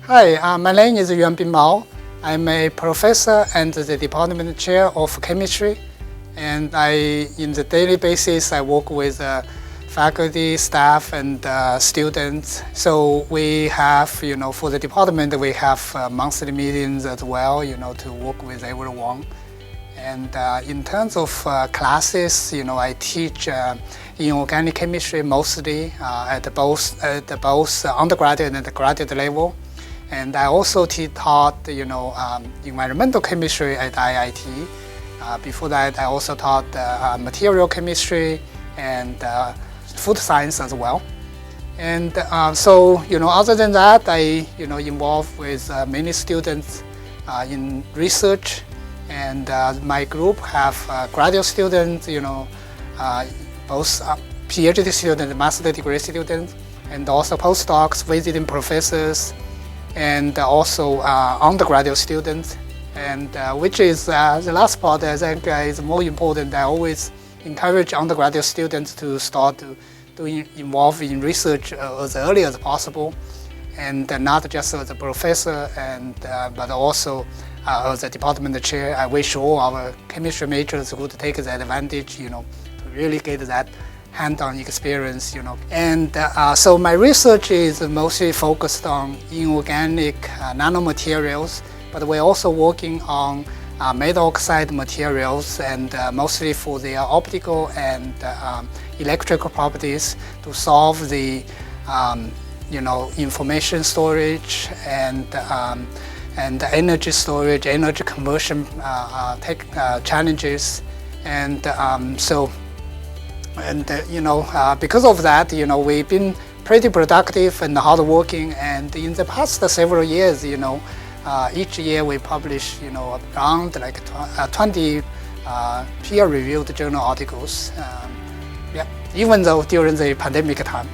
Hi, my name is Yuanbing Mao. I'm a professor and the department chair of chemistry. And in the daily basis, I work with faculty, staff, and students. So we have, for the department, we have monthly meetings as well, to work with everyone. And in terms of classes, I teach in organic chemistry mostly at both undergraduate and graduate level. And I also taught, environmental chemistry at IIT. Before that, I also taught material chemistry and food science as well. And other than that, I, involved with many students in research. And my group have graduate students, both PhD students, master degree students, and also postdocs, visiting professors, and also undergraduate students. And which is the last part, I think, is more important. I always encourage undergraduate students to start to involve in research as early as possible, and not just as a professor, but also as a department chair. I wish all our chemistry majors would take that advantage, to really get that hand-on experience, And so my research is mostly focused on inorganic nanomaterials, but we're also working on metal oxide materials, and mostly for their optical and electrical properties to solve the information storage and energy storage, energy conversion challenges, and because of that, we've been pretty productive and hardworking. And in the past several years, each year we publish, around like 20 peer-reviewed journal articles. Even though during the pandemic time.